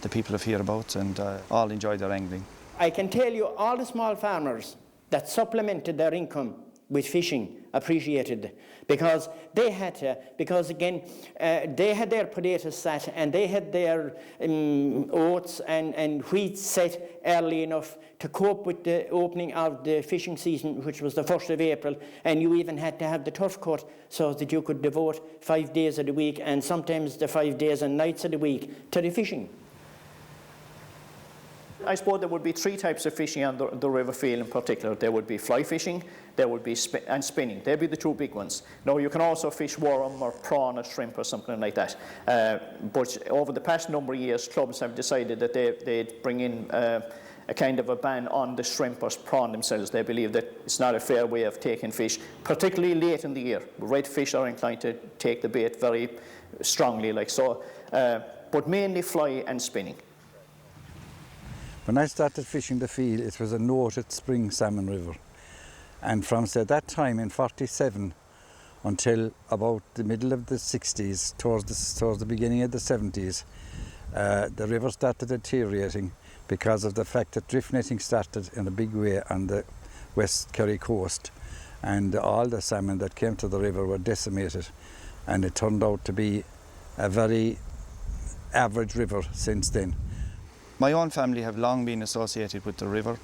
Speaker 19: the people of hereabouts, and all enjoy their angling.
Speaker 20: I can tell you all the small farmers that supplemented their income with fishing appreciated, because they had to, because again, they had their potatoes set and they had their oats and wheat set early enough to cope with the opening of the fishing season, which was the 1st of April, and you even had to have the turf cut so that you could devote 5 days of the week, and sometimes the 5 days and nights of the week, to the fishing.
Speaker 2: I suppose there would be 3 types of fishing on the River Feale in particular. There would be fly fishing, there would be and spinning. They'd be the 2 big ones. Now you can also fish worm or prawn or shrimp or something like that. But over the past number of years, clubs have decided that they'd bring in a kind of a ban on the shrimp or prawn themselves. They believe that it's not a fair way of taking fish, particularly late in the year. Red fish are inclined to take the bait very strongly, like so. But mainly fly and spinning.
Speaker 15: When I started fishing the Feale, it was a noted spring salmon river. And from say, that time in 47 until about the middle of the 60s, towards the beginning of the 70s, the river started deteriorating because of the fact that drift netting started in a big way on the West Kerry coast. And all the salmon that came to the river were decimated. And it turned out to be a very average river since then.
Speaker 19: My own family have long been associated with the river.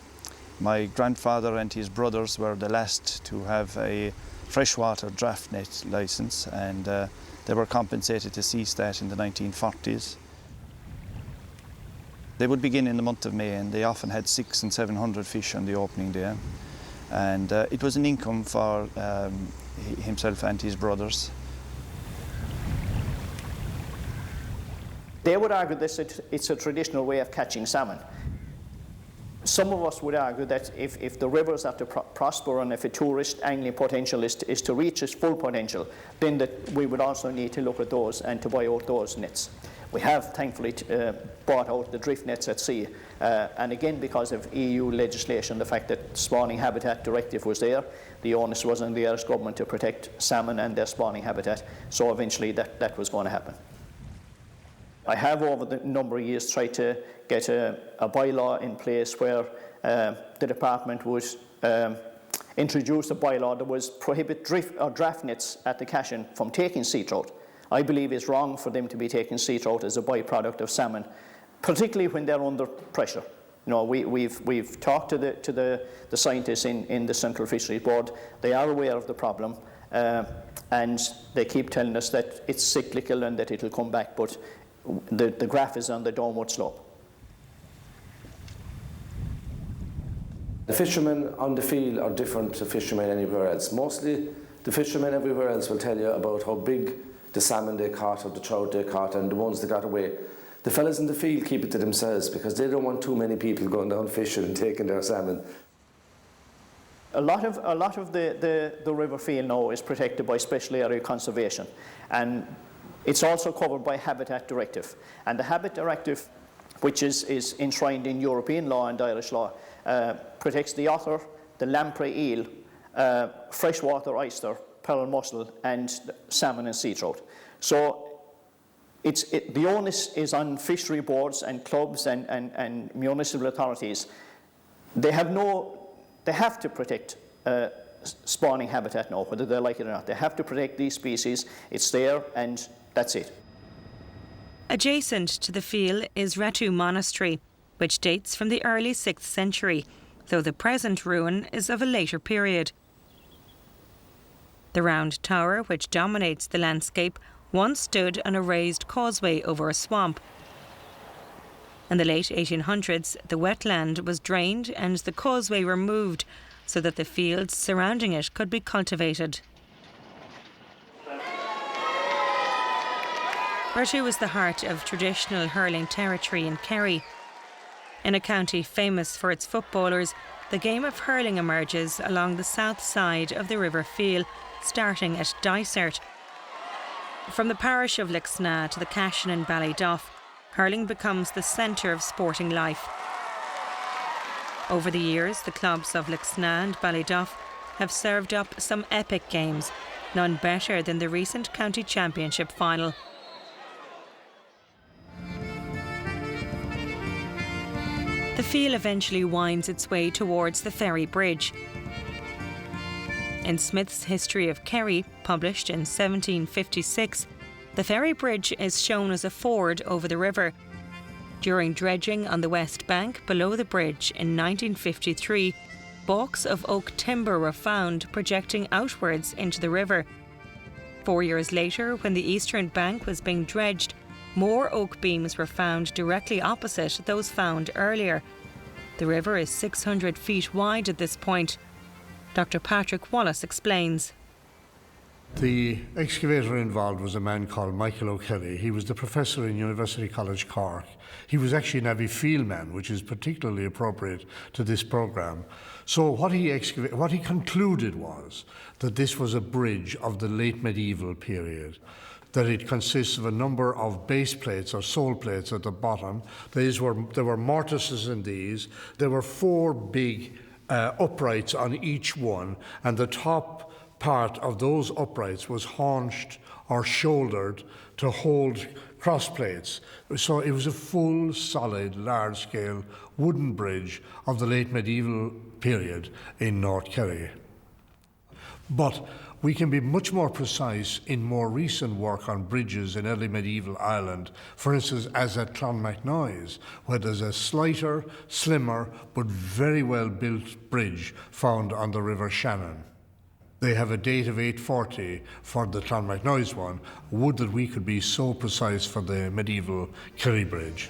Speaker 19: My grandfather and his brothers were the last to have a freshwater draft net licence, and they were compensated to cease that in the 1940s. They would begin in the month of May, and they often had 600 and 700 fish on the opening day. And it was an income for himself and his brothers.
Speaker 2: They would argue that it's a traditional way of catching salmon. Some of us would argue that if the rivers are to prosper and if a tourist angling potential is to reach its full potential, then that we would also need to look at those and to buy out those nets. We have thankfully bought out the drift nets at sea, and again because of EU legislation, the fact that spawning habitat directive was there, the onus was on the Irish government to protect salmon and their spawning habitat, so eventually that was going to happen. I have over the number of years tried to get a bylaw in place where the department would introduce a bylaw that was prohibit draft nets at the Cashin from taking sea trout. I believe it's wrong for them to be taking sea trout as a byproduct of salmon, particularly when they're under pressure. You know, we've talked to the scientists in the Central Fisheries Board. They are aware of the problem, and they keep telling us that it's cyclical and that it'll come back, but the graph is on the downward slope.
Speaker 17: The fishermen on the field are different to fishermen anywhere else. Mostly The fishermen everywhere else will tell you about how big the salmon they caught or the trout they caught and the ones that got away. The fellas in the field keep it to themselves because they don't want too many people going down fishing and taking their salmon.
Speaker 2: A lot of the River Feale now is protected by special area conservation, and it's also covered by Habitat Directive. And the Habitat Directive, which is enshrined in European law and Irish law, protects the otter, the lamprey eel, freshwater oyster, pearl mussel, and salmon and sea trout. So the onus is on fishery boards and clubs and municipal authorities. They have to protect spawning habitat now, whether they like it or not. They have to protect these species. It's there, and that's it.
Speaker 1: Adjacent to the Feale is Ratu Monastery, which dates from the early 6th century, though the present ruin is of a later period. The round tower, which dominates the landscape, once stood on a raised causeway over a swamp. In the late 1800s, the wetland was drained and the causeway removed so that the fields surrounding it could be cultivated. Ratu is the heart of traditional hurling territory in Kerry. In a county famous for its footballers, the game of hurling emerges along the south side of the River Feale, starting at Dysart. From the parish of Lixna to the Cashin and Ballyduff, hurling becomes the centre of sporting life. Over the years, the clubs of Lixna and Ballyduff have served up some epic games, none better than the recent county championship final. The Feale eventually winds its way towards the ferry bridge. In Smith's History of Kerry, published in 1756, the ferry bridge is shown as a ford over the river. During dredging on the west bank below the bridge in 1953, baulks of oak timber were found projecting outwards into the river. 4 years later, when the eastern bank was being dredged, more oak beams were found directly opposite those found earlier. The river is 600 feet wide at this point. Dr. Patrick Wallace explains.
Speaker 5: The excavator involved was a man called Michael O'Kelly. He was the professor in University College Cork. He was actually an Abbey Field man, which is particularly appropriate to this programme. So what he concluded was that this was a bridge of the late medieval period, that it consists of a number of base plates or sole plates at the bottom. There were mortises in these. There were 4 big uprights on each one, and the top part of those uprights was haunched or shouldered to hold cross plates. So it was a full, solid, large-scale wooden bridge of the late medieval period in North Kerry. But we can be much more precise in more recent work on bridges in early medieval Ireland, for instance, as at Clonmacnoise, where there's a slighter, slimmer, but very well-built bridge found on the River Shannon. They have a date of 840 for the Clonmacnoise one. Would that we could be so precise for the medieval Kerry Bridge.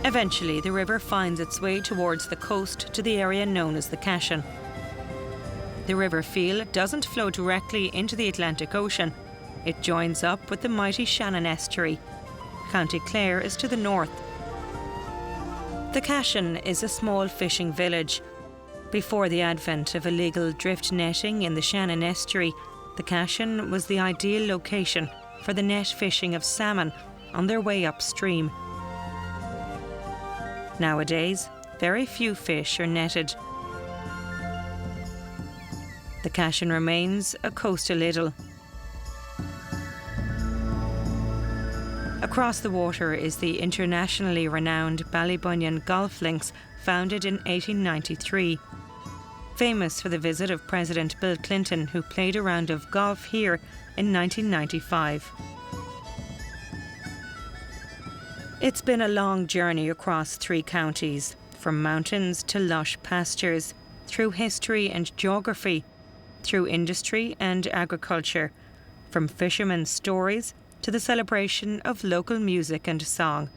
Speaker 1: Eventually, the river finds its way towards the coast to the area known as the Cashin. The River Feale doesn't flow directly into the Atlantic Ocean. It joins up with the mighty Shannon estuary. County Clare is to the north. The Cashin is a small fishing village. Before the advent of illegal drift netting in the Shannon estuary, the Cashin was the ideal location for the net fishing of salmon on their way upstream. Nowadays, very few fish are netted. The Cashin remains a coastal idyll. Across the water is the internationally renowned Ballybunion Golf Links, founded in 1893. Famous for the visit of President Bill Clinton, who played a round of golf here in 1995. It's been a long journey across 3 counties, from mountains to lush pastures, through history and geography, through industry and agriculture, from fishermen's stories to the celebration of local music and song.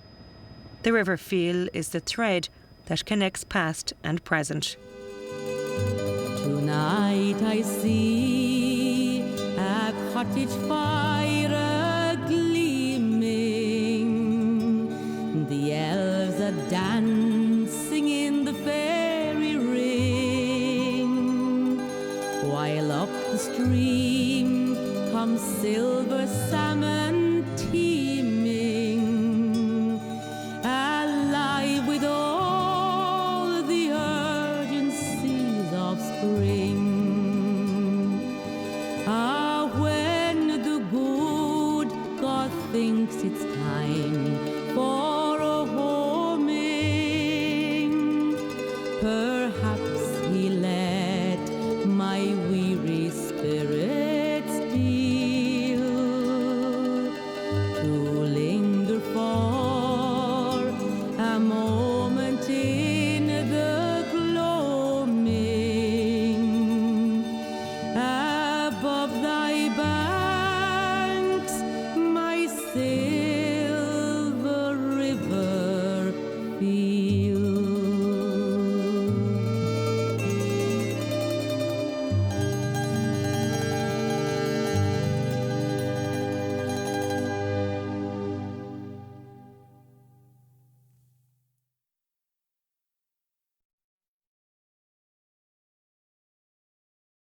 Speaker 1: The River Feale is the thread that connects past and present.
Speaker 7: Tonight I see a cottage fire gleaming, the elves are dancing in the fairy ring, while up the stream comes silver salmon